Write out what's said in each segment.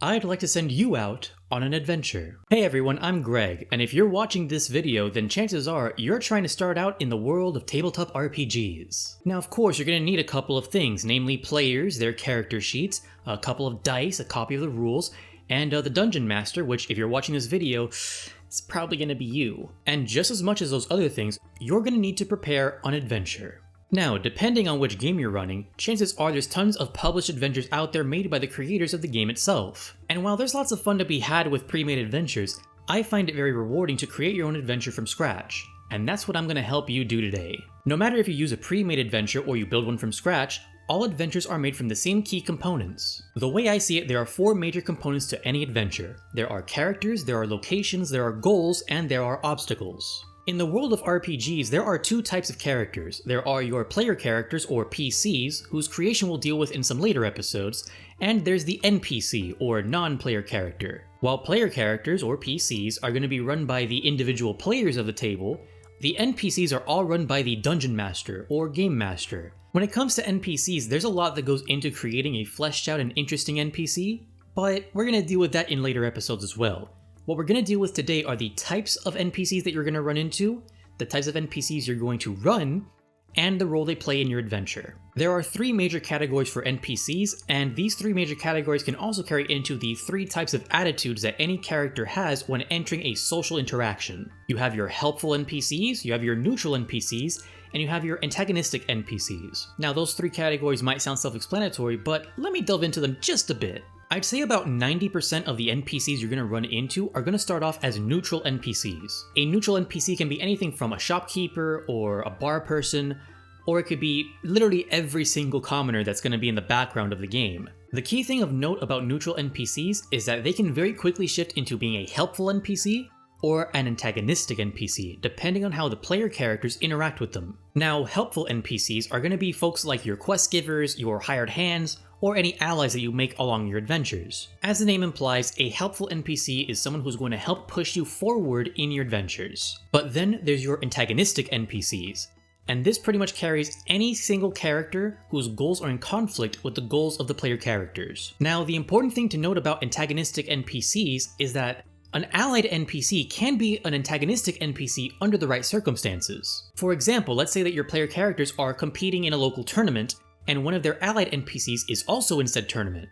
I'd like to send you out on an adventure. Hey everyone, I'm Greg, and if you're watching this video, then chances are you're trying to start out in the world of tabletop RPGs. Now of course you're going to need a couple of things, namely players, their character sheets, a couple of dice, a copy of the rules, and the Dungeon Master, which if you're watching this video, it's probably going to be you. And just as much as those other things, you're going to need to prepare an adventure. Now, depending on which game you're running, chances are there's tons of published adventures out there made by the creators of the game itself. And while there's lots of fun to be had with pre-made adventures, I find it very rewarding to create your own adventure from scratch. And that's what I'm going to help you do today. No matter if you use a pre-made adventure or you build one from scratch, all adventures are made from the same key components. The way I see it, there are four major components to any adventure. There are characters, there are locations, there are goals, and there are obstacles. In the world of RPGs, there are two types of characters. There are your player characters, or PCs, whose creation we'll deal with in some later episodes, and there's the NPC, or non-player character. While player characters, or PCs, are going to be run by the individual players of the table, the NPCs are all run by the Dungeon Master, or Game Master. When it comes to NPCs, there's a lot that goes into creating a fleshed out and interesting NPC, but we're going to deal with that in later episodes as well. What we're going to deal with today are the types of NPCs that you're going to run into, the types of NPCs you're going to run, and the role they play in your adventure. There are three major categories for NPCs, and these three major categories can also carry into the three types of attitudes that any character has when entering a social interaction. You have your helpful NPCs, you have your neutral NPCs, and you have your antagonistic NPCs. Now those three categories might sound self-explanatory, but let me delve into them just a bit. I'd say about 90% of the NPCs you're going to run into are going to start off as neutral NPCs. A neutral NPC can be anything from a shopkeeper or a bar person, or it could be literally every single commoner that's going to be in the background of the game. The key thing of note about neutral NPCs is that they can very quickly shift into being a helpful NPC or an antagonistic NPC, depending on how the player characters interact with them. Now, helpful NPCs are going to be folks like your quest givers, your hired hands, or any allies that you make along your adventures. As the name implies, a helpful NPC is someone who's going to help push you forward in your adventures. But then there's your antagonistic NPCs, and this pretty much carries any single character whose goals are in conflict with the goals of the player characters. Now, the important thing to note about antagonistic NPCs is that an allied NPC can be an antagonistic NPC under the right circumstances. For example, let's say that your player characters are competing in a local tournament, and one of their allied NPCs is also in said tournament.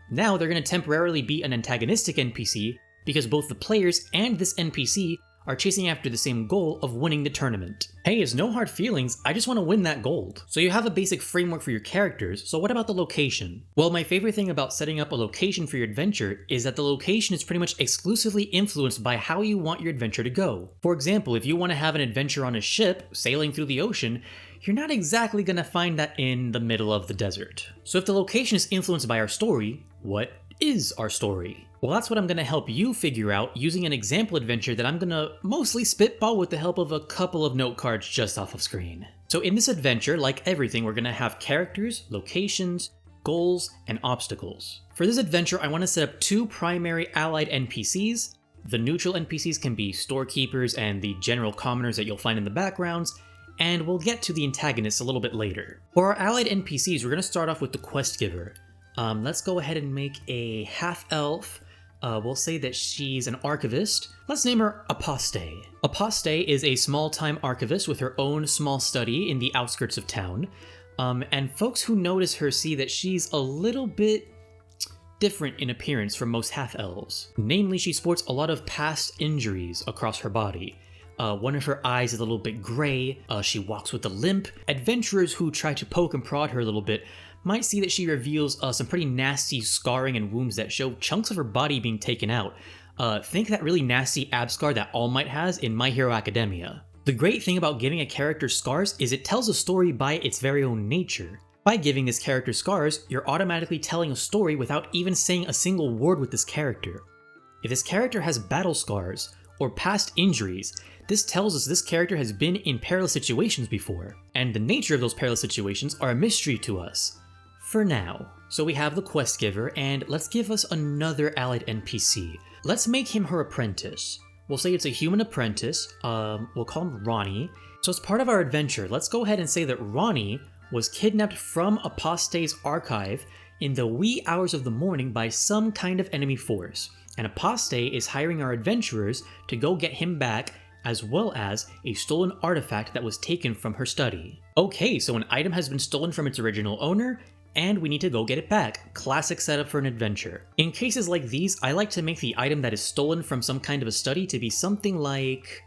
Now they're going to temporarily be an antagonistic NPC because both the players and this NPC are chasing after the same goal of winning the tournament. Hey, it's no hard feelings, I just want to win that gold. So you have a basic framework for your characters, so what about the location? Well, my favorite thing about setting up a location for your adventure is that the location is pretty much exclusively influenced by how you want your adventure to go. For example, if you want to have an adventure on a ship sailing through the ocean, you're not exactly going to find that in the middle of the desert. So if the location is influenced by our story, what is our story? Well, that's what I'm going to help you figure out using an example adventure that I'm going to mostly spitball with the help of a couple of note cards just off of screen. So in this adventure, like everything, we're going to have characters, locations, goals, and obstacles. For this adventure, I want to set up two primary allied NPCs. The neutral NPCs can be storekeepers and the general commoners that you'll find in the backgrounds, and we'll get to the antagonists a little bit later. For our allied NPCs, we're going to start off with the quest giver. Let's go ahead and make a half-elf. We'll say that she's an archivist. Let's name her Apostate. Apostate is a small-time archivist with her own small study in the outskirts of town. And folks who notice her see that she's a little bit different in appearance from most half-elves. Namely, she sports a lot of past injuries across her body. One of her eyes is a little bit gray, she walks with a limp. Adventurers who try to poke and prod her a little bit might see that she reveals some pretty nasty scarring and wounds that show chunks of her body being taken out. Think that really nasty ab scar that All Might has in My Hero Academia. The great thing about giving a character scars is it tells a story by its very own nature. By giving this character scars, you're automatically telling a story without even saying a single word with this character. If this character has battle scars, or past injuries, this tells us this character has been in perilous situations before, and the nature of those perilous situations are a mystery to us. For now. So we have the quest giver, and let's give us another allied NPC. Let's make him her apprentice. We'll say it's a human apprentice, we'll call him Ronnie. So as part of our adventure, let's go ahead and say that Ronnie was kidnapped from Apostate's archive in the wee hours of the morning by some kind of enemy force, and Apostate is hiring our adventurers to go get him back, as well as a stolen artifact that was taken from her study. Okay, so an item has been stolen from its original owner, and we need to go get it back. Classic setup for an adventure. In cases like these, I like to make the item that is stolen from some kind of a study to be something like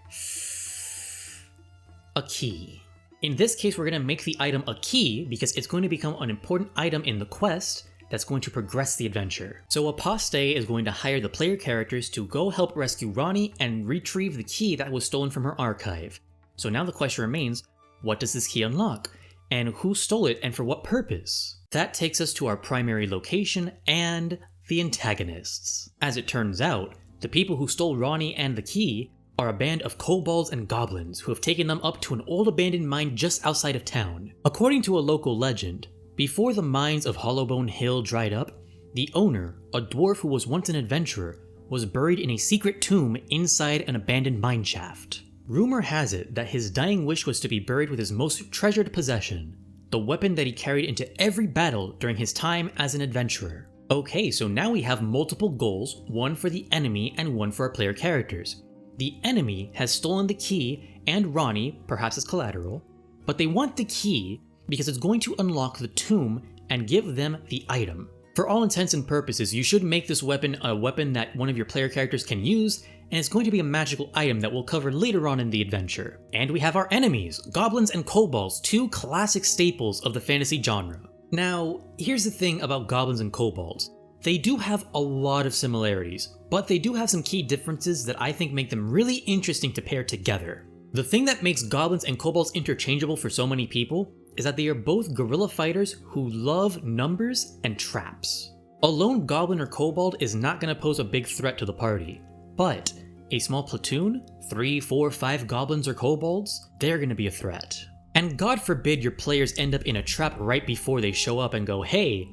a key. In this case, we're going to make the item a key because it's going to become an important item in the quest that's going to progress the adventure. So Apostate is going to hire the player characters to go help rescue Ronnie and retrieve the key that was stolen from her archive. So now the question remains, what does this key unlock? And who stole it and for what purpose? That takes us to our primary location and the antagonists. As it turns out, the people who stole Ronnie and the key are a band of kobolds and goblins who have taken them up to an old abandoned mine just outside of town. According to a local legend, before the mines of Hollowbone Hill dried up, the owner, a dwarf who was once an adventurer, was buried in a secret tomb inside an abandoned mine shaft. Rumor has it that his dying wish was to be buried with his most treasured possession, the weapon that he carried into every battle during his time as an adventurer. Okay, so now we have multiple goals, one for the enemy and one for our player characters. The enemy has stolen the key and Ronnie, perhaps as collateral, but they want the key because it's going to unlock the tomb and give them the item. For all intents and purposes, you should make this weapon a weapon that one of your player characters can use, and it's going to be a magical item that we'll cover later on in the adventure. And we have our enemies, goblins and kobolds, two classic staples of the fantasy genre. Now, here's the thing about goblins and kobolds. They do have a lot of similarities, but they do have some key differences that I think make them really interesting to pair together. The thing that makes goblins and kobolds interchangeable for so many people is that they are both guerrilla fighters who love numbers and traps. A lone goblin or kobold is not going to pose a big threat to the party, but a small platoon, 3, 4, 5 goblins or kobolds, they're going to be a threat. And God forbid your players end up in a trap right before they show up and go, hey,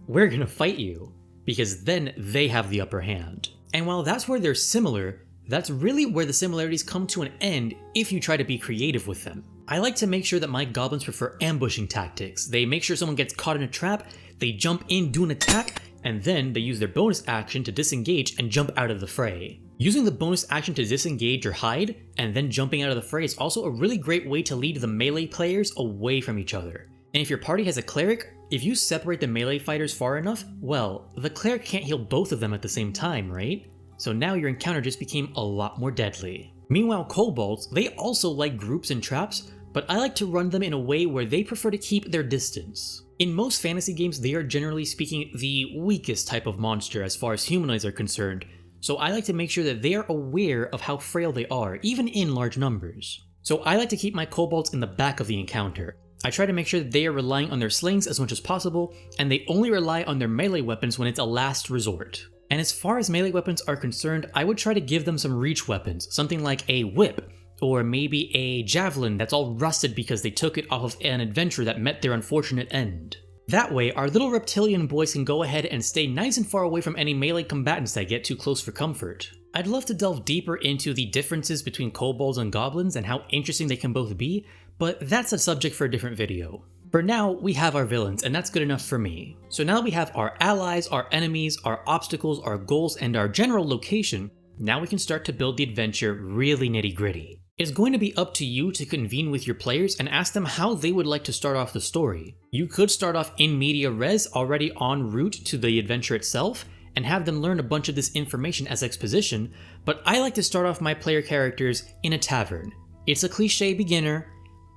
we're going to fight you, because then they have the upper hand. And while that's where they're similar, that's really where the similarities come to an end if you try to be creative with them. I like to make sure that my goblins prefer ambushing tactics. They make sure someone gets caught in a trap, they jump in, do an attack, and then they use their bonus action to disengage and jump out of the fray. Using the bonus action to disengage or hide, and then jumping out of the fray is also a really great way to lead the melee players away from each other. And if your party has a cleric, if you separate the melee fighters far enough, well, the cleric can't heal both of them at the same time, right? So now your encounter just became a lot more deadly. Meanwhile, kobolds, they also like groups and traps, but I like to run them in a way where they prefer to keep their distance. In most fantasy games, they are generally speaking the weakest type of monster as far as humanoids are concerned, so I like to make sure that they are aware of how frail they are, even in large numbers. So I like to keep my kobolds in the back of the encounter. I try to make sure that they are relying on their slings as much as possible, and they only rely on their melee weapons when it's a last resort. And as far as melee weapons are concerned, I would try to give them some reach weapons, something like a whip, or maybe a javelin that's all rusted because they took it off of an adventure that met their unfortunate end. That way, our little reptilian boys can go ahead and stay nice and far away from any melee combatants that get too close for comfort. I'd love to delve deeper into the differences between kobolds and goblins and how interesting they can both be, but that's a subject for a different video. For now, we have our villains, and that's good enough for me. So now we have our allies, our enemies, our obstacles, our goals, and our general location. Now we can start to build the adventure really nitty-gritty. It's going to be up to you to convene with your players and ask them how they would like to start off the story. You could start off in media res, already en route to the adventure itself, and have them learn a bunch of this information as exposition, but I like to start off my player characters in a tavern. It's a cliche beginner,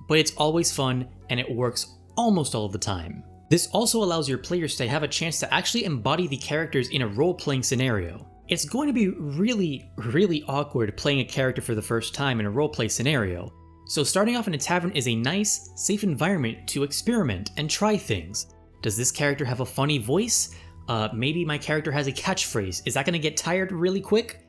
but it's always fun, and it works almost all of the time. This also allows your players to have a chance to actually embody the characters in a role-playing scenario. It's going to be really awkward playing a character for the first time in a roleplay scenario, so starting off in a tavern is a nice, safe environment to experiment and try things. Does this character have a funny voice? Maybe my character has a catchphrase. Is that going to get tired really quick?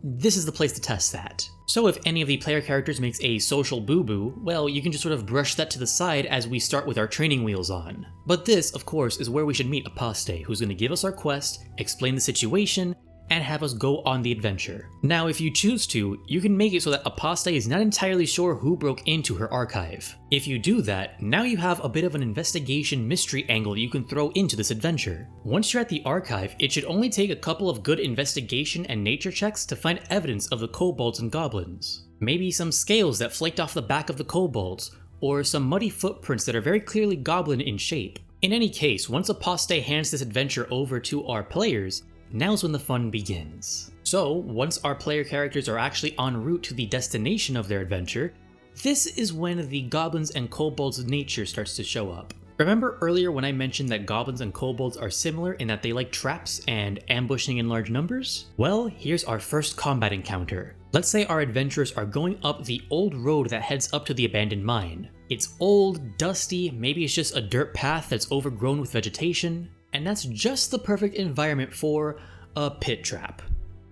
This is the place to test that. So if any of the player characters makes a social boo-boo, well, you can just sort of brush that to the side as we start with our training wheels on. But this, of course, is where we should meet Apostate, who's going to give us our quest, explain the situation, and have us go on the adventure. Now, if you choose to, you can make it so that Apostate is not entirely sure who broke into her archive. If you do that, now you have a bit of an investigation mystery angle you can throw into this adventure. Once you're at the archive, it should only take a couple of good investigation and nature checks to find evidence of the kobolds and goblins. Maybe some scales that flaked off the back of the kobolds, or some muddy footprints that are very clearly goblin in shape. In any case, once Apostate hands this adventure over to our players, now's when the fun begins. So, once our player characters are actually en route to the destination of their adventure, this is when the goblins and kobolds' nature starts to show up. Remember earlier when I mentioned that goblins and kobolds are similar in that they like traps and ambushing in large numbers? Well, here's our first combat encounter. Let's say our adventurers are going up the old road that heads up to the abandoned mine. It's old, dusty, maybe it's just a dirt path that's overgrown with vegetation, and that's just the perfect environment for a pit trap.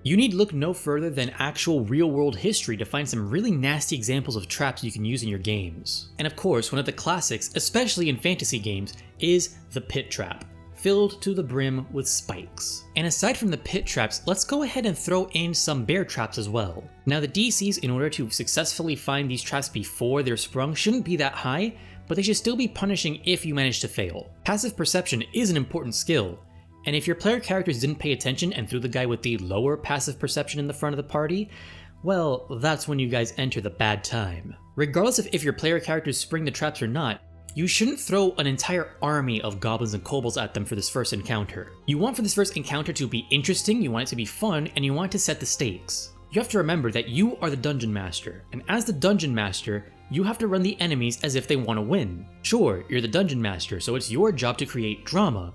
You need look no further than actual real-world history to find some really nasty examples of traps you can use in your games. And of course, one of the classics, especially in fantasy games, is the pit trap, filled to the brim with spikes. And aside from the pit traps, let's go ahead and throw in some bear traps as well. Now the DCs in order to successfully find these traps before they're sprung shouldn't be that high, but they should still be punishing if you manage to fail. Passive perception is an important skill, and if your player characters didn't pay attention and threw the guy with the lower passive perception in the front of the party, well, that's when you guys enter the bad time. Regardless of if your player characters spring the traps or not, you shouldn't throw an entire army of goblins and kobolds at them for this first encounter. You want for this first encounter to be interesting, you want it to be fun, and you want it to set the stakes. You have to remember that you are the dungeon master, and as the dungeon master, you have to run the enemies as if they want to win. Sure, you're the dungeon master, so it's your job to create drama.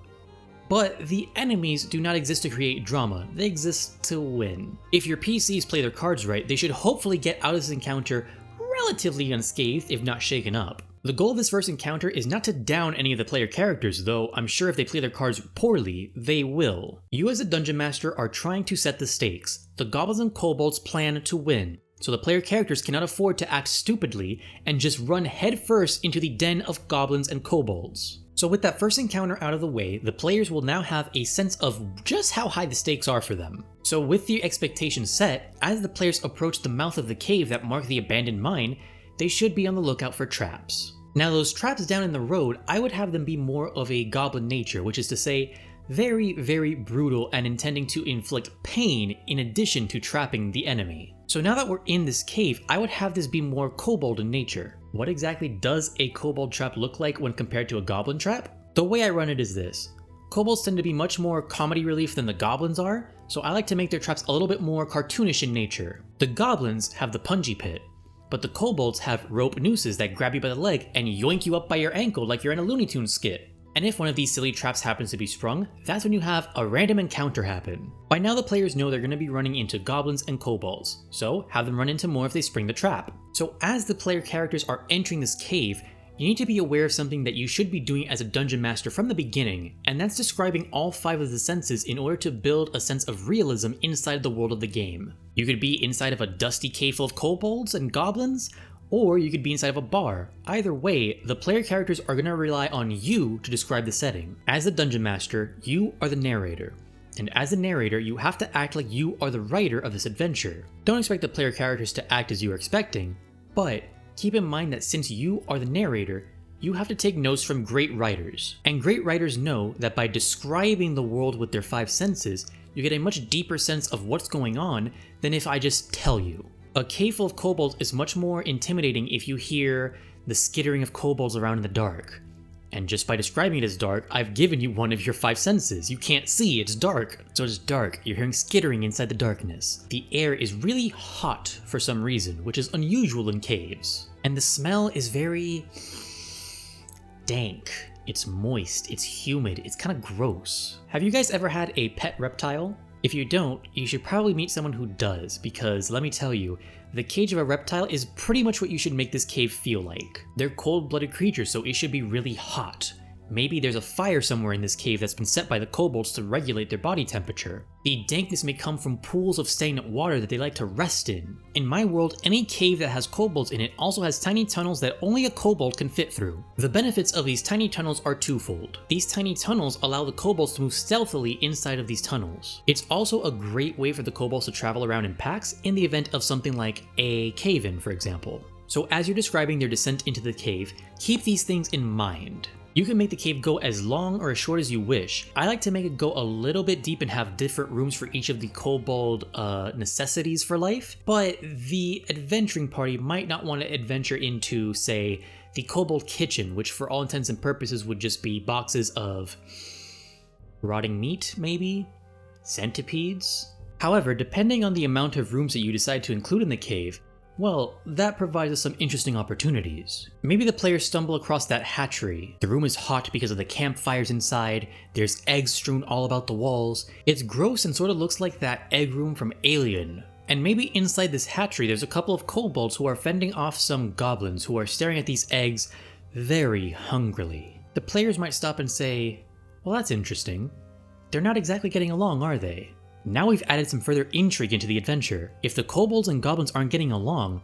But the enemies do not exist to create drama, they exist to win. If your PCs play their cards right, they should hopefully get out of this encounter relatively unscathed, if not shaken up. The goal of this first encounter is not to down any of the player characters, though I'm sure if they play their cards poorly, they will. You as a dungeon master are trying to set the stakes. The goblins and kobolds plan to win, so the player characters cannot afford to act stupidly and just run headfirst into the den of goblins and kobolds. So with that first encounter out of the way, the players will now have a sense of just how high the stakes are for them. So with the expectations set, as the players approach the mouth of the cave that mark the abandoned mine, they should be on the lookout for traps. Now those traps down in the road, I would have them be more of a goblin nature, which is to say, very, very brutal and intending to inflict pain in addition to trapping the enemy. So now that we're in this cave, I would have this be more kobold in nature. What exactly does a kobold trap look like when compared to a goblin trap? The way I run it is this. Kobolds tend to be much more comedy relief than the goblins are, so I like to make their traps a little bit more cartoonish in nature. The goblins have the punji pit, but the kobolds have rope nooses that grab you by the leg and yoink you up by your ankle like you're in a Looney Tunes skit. And if one of these silly traps happens to be sprung, that's when you have a random encounter happen. By now the players know they're going to be running into goblins and kobolds, so have them run into more if they spring the trap. So as the player characters are entering this cave, you need to be aware of something that you should be doing as a dungeon master from the beginning, and that's describing all 5 of the senses in order to build a sense of realism inside the world of the game. You could be inside of a dusty cave full of kobolds and goblins, or you could be inside of a bar. Either way, the player characters are going to rely on you to describe the setting. As the dungeon master, you are the narrator. And as the narrator, you have to act like you are the writer of this adventure. Don't expect the player characters to act as you are expecting, but keep in mind that since you are the narrator, you have to take notes from great writers. And great writers know that by describing the world with their 5 senses, you get a much deeper sense of what's going on than if I just tell you. A cave full of kobolds is much more intimidating if you hear the skittering of kobolds around in the dark. And just by describing it as dark, I've given you one of your 5 senses. You can't see, it's dark. So it's dark, you're hearing skittering inside the darkness. The air is really hot for some reason, which is unusual in caves. And the smell is very dank. It's moist, it's humid, it's kind of gross. Have you guys ever had a pet reptile? If you don't, you should probably meet someone who does, because let me tell you, the cage of a reptile is pretty much what you should make this cave feel like. They're cold-blooded creatures, so it should be really hot. Maybe there's a fire somewhere in this cave that's been set by the kobolds to regulate their body temperature. The dankness may come from pools of stagnant water that they like to rest in. In my world, any cave that has kobolds in it also has tiny tunnels that only a kobold can fit through. The benefits of these tiny tunnels are twofold. These tiny tunnels allow the kobolds to move stealthily inside of these tunnels. It's also a great way for the kobolds to travel around in packs in the event of something like a cave-in, for example. So as you're describing their descent into the cave, keep these things in mind. You can make the cave go as long or as short as you wish. I like to make it go a little bit deep and have different rooms for each of the kobold necessities for life, but the adventuring party might not want to adventure into, say, the kobold kitchen, which for all intents and purposes would just be boxes of rotting meat, maybe? Centipedes? However, depending on the amount of rooms that you decide to include in the cave, well, that provides us some interesting opportunities. Maybe the players stumble across that hatchery. The room is hot because of the campfires inside, there's eggs strewn all about the walls. It's gross and sort of looks like that egg room from Alien. And maybe inside this hatchery there's a couple of kobolds who are fending off some goblins who are staring at these eggs very hungrily. The players might stop and say, well, that's interesting. They're not exactly getting along, are they? Now we've added some further intrigue into the adventure. If the kobolds and goblins aren't getting along,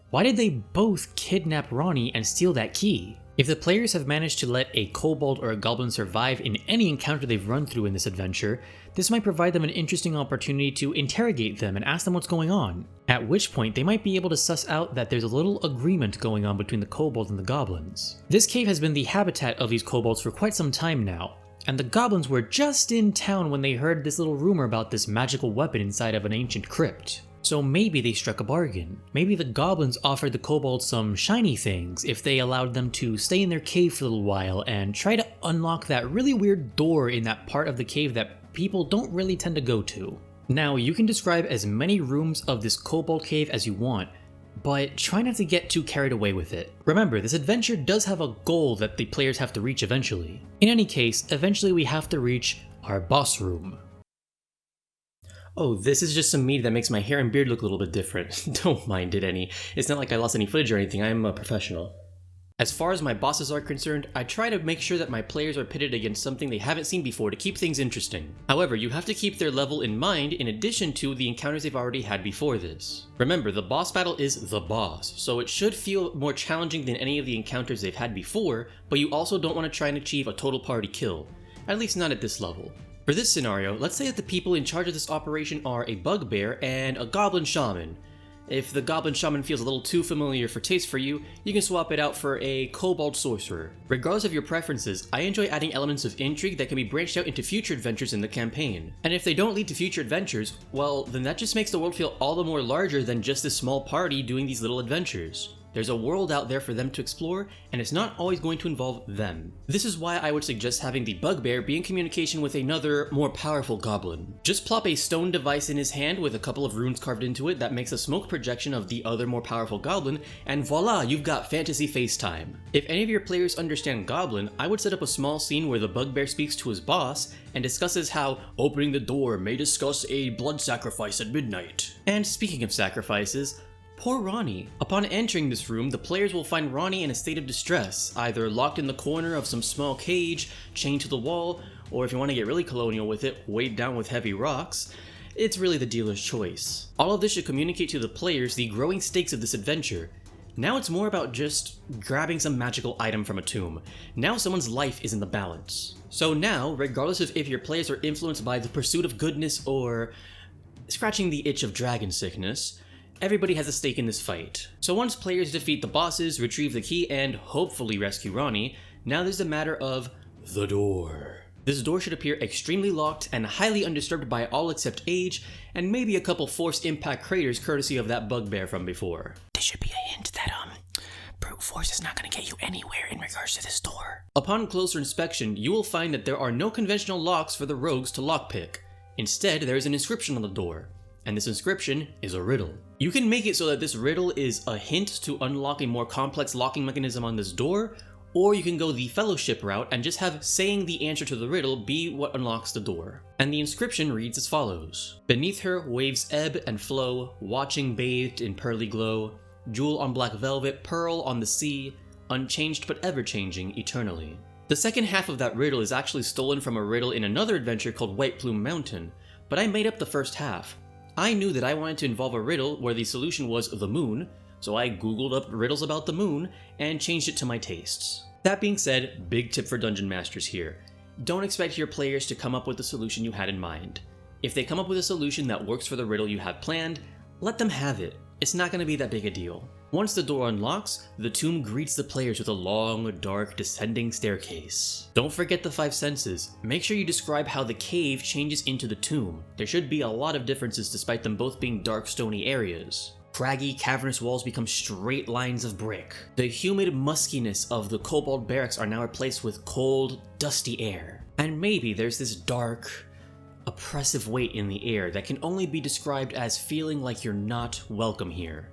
why did they both kidnap Ronnie and steal that key? If the players have managed to let a kobold or a goblin survive in any encounter they've run through in this adventure, this might provide them an interesting opportunity to interrogate them and ask them what's going on. At which point, they might be able to suss out that there's a little agreement going on between the kobolds and the goblins. This cave has been the habitat of these kobolds for quite some time now, and the goblins were just in town when they heard this little rumor about this magical weapon inside of an ancient crypt. So maybe they struck a bargain. Maybe the goblins offered the kobolds some shiny things if they allowed them to stay in their cave for a little while and try to unlock that really weird door in that part of the cave that people don't really tend to go to. Now, you can describe as many rooms of this kobold cave as you want, but try not to get too carried away with it. Remember, this adventure does have a goal that the players have to reach eventually. In any case, eventually we have to reach our boss room. Oh, this is just some meat that makes my hair and beard look a little bit different. Don't mind it any. It's not like I lost any footage or anything, I'm a professional. As far as my bosses are concerned, I try to make sure that my players are pitted against something they haven't seen before to keep things interesting. However, you have to keep their level in mind in addition to the encounters they've already had before this. Remember, the boss battle is the boss, so it should feel more challenging than any of the encounters they've had before, but you also don't want to try and achieve a total party kill. At least not at this level. For this scenario, let's say that the people in charge of this operation are a bugbear and a goblin shaman. If the goblin shaman feels a little too familiar for taste for you, you can swap it out for a kobold sorcerer. Regardless of your preferences, I enjoy adding elements of intrigue that can be branched out into future adventures in the campaign. And if they don't lead to future adventures, well, then that just makes the world feel all the more larger than just this small party doing these little adventures. There's a world out there for them to explore, and it's not always going to involve them. This is why I would suggest having the bugbear be in communication with another, more powerful goblin. Just plop a stone device in his hand with a couple of runes carved into it that makes a smoke projection of the other more powerful goblin, and voila, you've got fantasy FaceTime. If any of your players understand goblin, I would set up a small scene where the bugbear speaks to his boss and discusses how opening the door may discuss a blood sacrifice at midnight. And speaking of sacrifices, poor Ronnie. Upon entering this room, the players will find Ronnie in a state of distress, either locked in the corner of some small cage, chained to the wall, or if you want to get really colonial with it, weighed down with heavy rocks. It's really the dealer's choice. All of this should communicate to the players the growing stakes of this adventure. Now it's more about just grabbing some magical item from a tomb. Now someone's life is in the balance. So now, regardless of if your players are influenced by the pursuit of goodness or scratching the itch of dragon sickness, everybody has a stake in this fight. So once players defeat the bosses, retrieve the key, and hopefully rescue Ronnie, now there's a matter of the door. This door should appear extremely locked and highly undisturbed by all except age, and maybe a couple force impact craters courtesy of that bugbear from before. This should be a hint that brute force is not going to get you anywhere in regards to this door. Upon closer inspection, you will find that there are no conventional locks for the rogues to lockpick. Instead, there is an inscription on the door. And this inscription is a riddle. You can make it so that this riddle is a hint to unlock a more complex locking mechanism on this door, or you can go the fellowship route and just have saying the answer to the riddle be what unlocks the door. And the inscription reads as follows. Beneath her waves ebb and flow, watching bathed in pearly glow, jewel on black velvet, pearl on the sea, unchanged but ever-changing eternally. The second half of that riddle is actually stolen from a riddle in another adventure called White Plume Mountain, but I made up the first half. I knew that I wanted to involve a riddle where the solution was the moon, so I googled up riddles about the moon and changed it to my tastes. That being said, big tip for dungeon masters here. Don't expect your players to come up with the solution you had in mind. If they come up with a solution that works for the riddle you have planned, let them have it. It's not going to be that big a deal. Once the door unlocks, the tomb greets the players with a long, dark, descending staircase. Don't forget the 5 senses. Make sure you describe how the cave changes into the tomb. There should be a lot of differences despite them both being dark, stony areas. Craggy, cavernous walls become straight lines of brick. The humid muskiness of the Kobold barracks are now replaced with cold, dusty air. And maybe there's this dark, oppressive weight in the air that can only be described as feeling like you're not welcome here.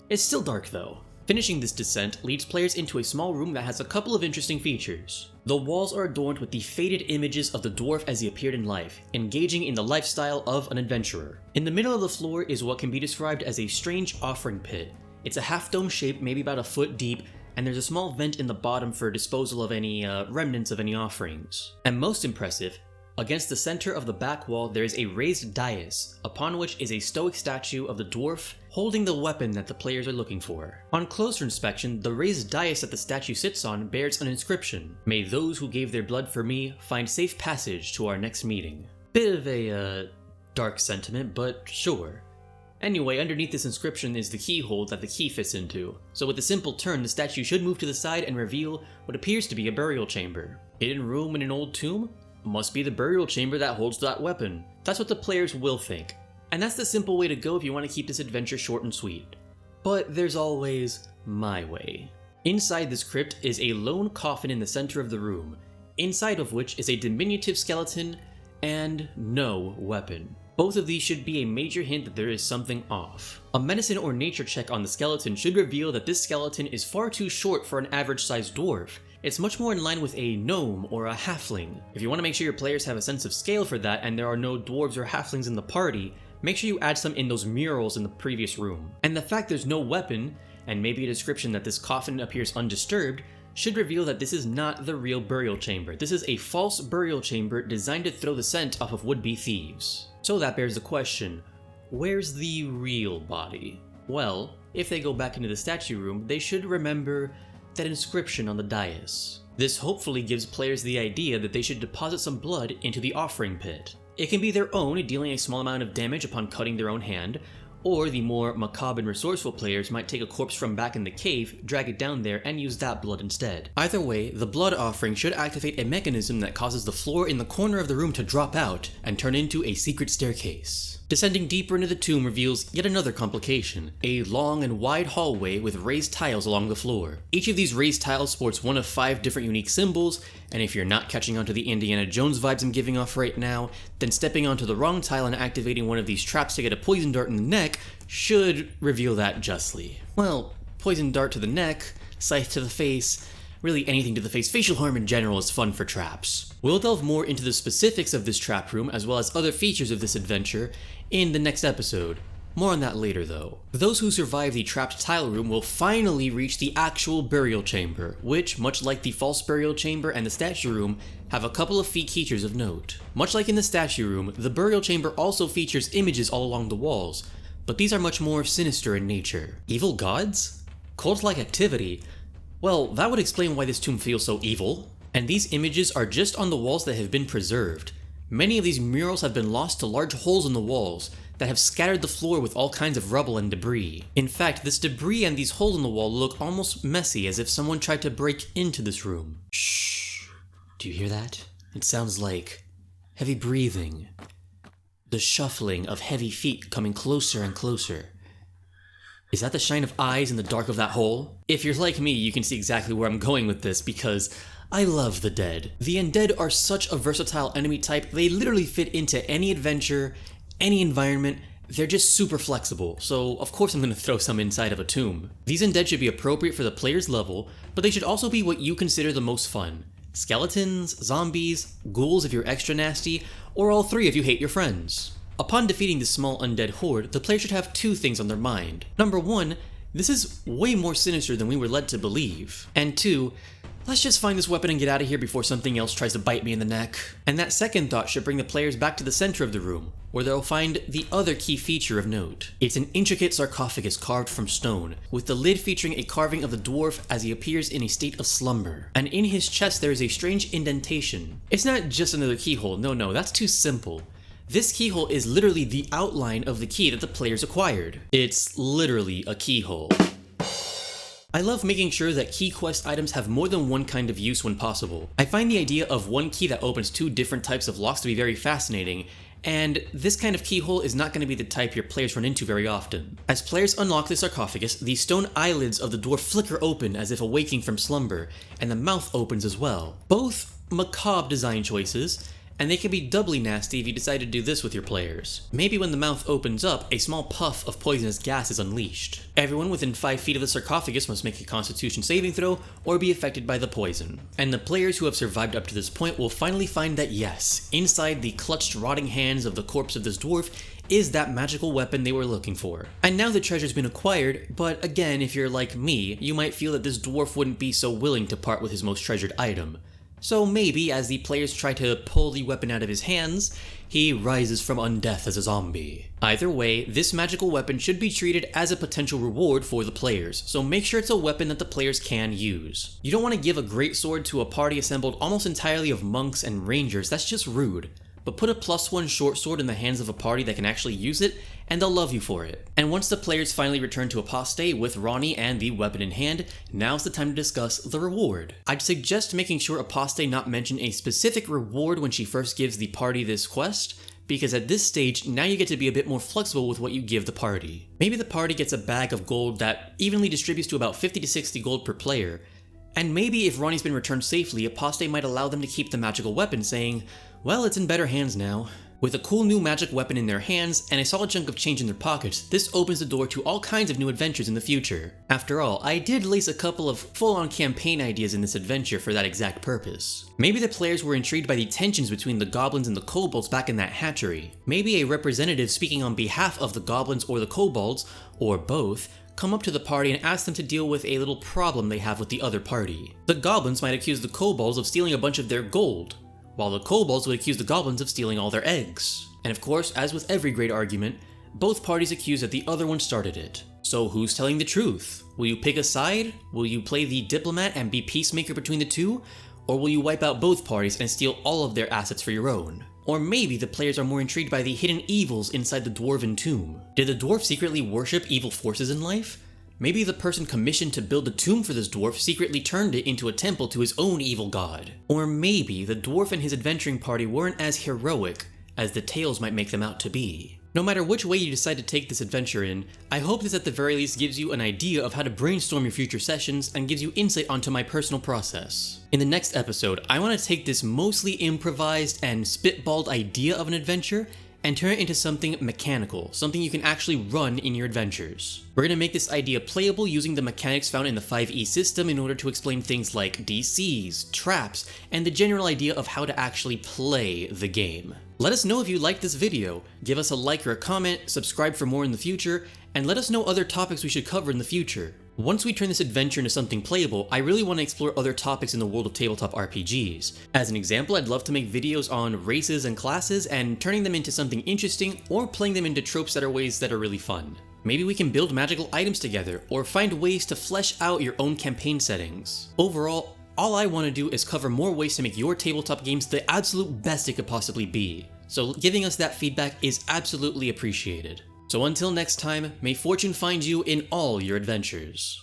It's still dark though. Finishing this descent leads players into a small room that has a couple of interesting features. The walls are adorned with the faded images of the dwarf as he appeared in life, engaging in the lifestyle of an adventurer. In the middle of the floor is what can be described as a strange offering pit. It's a half-dome shape, maybe about a foot deep, and there's a small vent in the bottom for disposal of any remnants of any offerings. And most impressive, against the center of the back wall there is a raised dais, upon which is a stoic statue of the dwarf holding the weapon that the players are looking for. On closer inspection, the raised dais that the statue sits on bears an inscription: "May those who gave their blood for me find safe passage to our next meeting." Bit of a dark sentiment, but sure. Anyway, underneath this inscription is the keyhole that the key fits into, so with a simple turn the statue should move to the side and reveal what appears to be a burial chamber. Hidden room in an old tomb? Must be the burial chamber that holds that weapon. That's what the players will think. And that's the simple way to go if you want to keep this adventure short and sweet. But there's always my way. Inside this crypt is a lone coffin in the center of the room, inside of which is a diminutive skeleton and no weapon. Both of these should be a major hint that there is something off. A medicine or nature check on the skeleton should reveal that this skeleton is far too short for an average-sized dwarf. It's much more in line with a gnome or a halfling. If you want to make sure your players have a sense of scale for that and there are no dwarves or halflings in the party, make sure you add some in those murals in the previous room. And the fact there's no weapon, and maybe a description that this coffin appears undisturbed, should reveal that this is not the real burial chamber. This is a false burial chamber designed to throw the scent off of would-be thieves. So that bears the question, where's the real body? Well, if they go back into the statue room, they should remember that inscription on the dais. This hopefully gives players the idea that they should deposit some blood into the offering pit. It can be their own, dealing a small amount of damage upon cutting their own hand, or the more macabre and resourceful players might take a corpse from back in the cave, drag it down there, and use that blood instead. Either way, the blood offering should activate a mechanism that causes the floor in the corner of the room to drop out and turn into a secret staircase. Descending deeper into the tomb reveals yet another complication, a long and wide hallway with raised tiles along the floor. Each of these raised tiles sports one of 5 different unique symbols, and if you're not catching on to the Indiana Jones vibes I'm giving off right now, then stepping onto the wrong tile and activating one of these traps to get a poison dart in the neck should reveal that justly. Well, poison dart to the neck, scythe to the face, really anything to the face. Facial harm in general is fun for traps. We'll delve more into the specifics of this trap room as well as other features of this adventure in the next episode. More on that later though. Those who survive the trapped tile room will finally reach the actual burial chamber, which, much like the false burial chamber and the statue room, have a couple of features of note. Much like in the statue room, the burial chamber also features images all along the walls, but these are much more sinister in nature. Evil gods? Cult-like activity? Well, that would explain why this tomb feels so evil. And these images are just on the walls that have been preserved. Many of these murals have been lost to large holes in the walls that have scattered the floor with all kinds of rubble and debris. In fact, this debris and these holes in the wall look almost messy, as if someone tried to break into this room. Shh. Do you hear that? It sounds like heavy breathing. The shuffling of heavy feet coming closer and closer. Is that the shine of eyes in the dark of that hole? If you're like me, you can see exactly where I'm going with this, because I love the dead. The undead are such a versatile enemy type, they literally fit into any adventure, any environment. They're just super flexible, so of course I'm going to throw some inside of a tomb. These undead should be appropriate for the player's level, but they should also be what you consider the most fun. Skeletons, zombies, ghouls if you're extra nasty, or all 3 if you hate your friends. Upon defeating this small undead horde, the player should have 2 things on their mind. Number 1, this is way more sinister than we were led to believe. And 2, let's just find this weapon and get out of here before something else tries to bite me in the neck. And that second thought should bring the players back to the center of the room, where they'll find the other key feature of note. It's an intricate sarcophagus carved from stone, with the lid featuring a carving of the dwarf as he appears in a state of slumber. And in his chest there is a strange indentation. It's not just another keyhole, no, that's too simple. This keyhole is literally the outline of the key that the players acquired. It's literally a keyhole. I love making sure that key quest items have more than one kind of use when possible. I find the idea of one key that opens two different types of locks to be very fascinating, and this kind of keyhole is not going to be the type your players run into very often. As players unlock the sarcophagus, the stone eyelids of the dwarf flicker open as if awaking from slumber, and the mouth opens as well. Both macabre design choices, and they can be doubly nasty if you decide to do this with your players. Maybe when the mouth opens up, a small puff of poisonous gas is unleashed. Everyone within 5 feet of the sarcophagus must make a constitution saving throw or be affected by the poison. And the players who have survived up to this point will finally find that yes, inside the clutched rotting hands of the corpse of this dwarf is that magical weapon they were looking for. And now the treasure's been acquired, but again, if you're like me, you might feel that this dwarf wouldn't be so willing to part with his most treasured item. So maybe, as the players try to pull the weapon out of his hands, he rises from undeath as a zombie. Either way, this magical weapon should be treated as a potential reward for the players, so make sure it's a weapon that the players can use. You don't want to give a great sword to a party assembled almost entirely of monks and rangers, that's just rude. But put a +1 short sword in the hands of a party that can actually use it, and they'll love you for it. And once the players finally return to Apostate with Ronnie and the weapon in hand, now's the time to discuss the reward. I'd suggest making sure Apostate not mention a specific reward when she first gives the party this quest, because at this stage, now you get to be a bit more flexible with what you give the party. Maybe the party gets a bag of gold that evenly distributes to about 50 to 60 gold per player, and maybe if Ronnie's been returned safely, Apostate might allow them to keep the magical weapon, saying, well, it's in better hands now. With a cool new magic weapon in their hands and a solid chunk of change in their pockets, this opens the door to all kinds of new adventures in the future. After all, I did lace a couple of full-on campaign ideas in this adventure for that exact purpose. Maybe the players were intrigued by the tensions between the goblins and the kobolds back in that hatchery. Maybe a representative speaking on behalf of the goblins or the kobolds, or both, come up to the party and ask them to deal with a little problem they have with the other party. The goblins might accuse the kobolds of stealing a bunch of their gold, while the kobolds would accuse the goblins of stealing all their eggs. And of course, as with every great argument, both parties accuse that the other one started it. So who's telling the truth? Will you pick a side? Will you play the diplomat and be peacemaker between the two? Or will you wipe out both parties and steal all of their assets for your own? Or maybe the players are more intrigued by the hidden evils inside the dwarven tomb. Did the dwarf secretly worship evil forces in life? Maybe the person commissioned to build a tomb for this dwarf secretly turned it into a temple to his own evil god. Or maybe the dwarf and his adventuring party weren't as heroic as the tales might make them out to be. No matter which way you decide to take this adventure in, I hope this at the very least gives you an idea of how to brainstorm your future sessions and gives you insight onto my personal process. In the next episode, I want to take this mostly improvised and spitballed idea of an adventure and turn it into something mechanical, something you can actually run in your adventures. We're going to make this idea playable using the mechanics found in the 5e system in order to explain things like DCs, traps, and the general idea of how to actually play the game. Let us know if you liked this video, give us a like or a comment, subscribe for more in the future, and let us know other topics we should cover in the future. Once we turn this adventure into something playable, I really want to explore other topics in the world of tabletop RPGs. As an example, I'd love to make videos on races and classes and turning them into something interesting or playing them into tropes that are ways that are really fun. Maybe we can build magical items together or find ways to flesh out your own campaign settings. Overall, all I want to do is cover more ways to make your tabletop games the absolute best it could possibly be. So giving us that feedback is absolutely appreciated. So until next time, may fortune find you in all your adventures.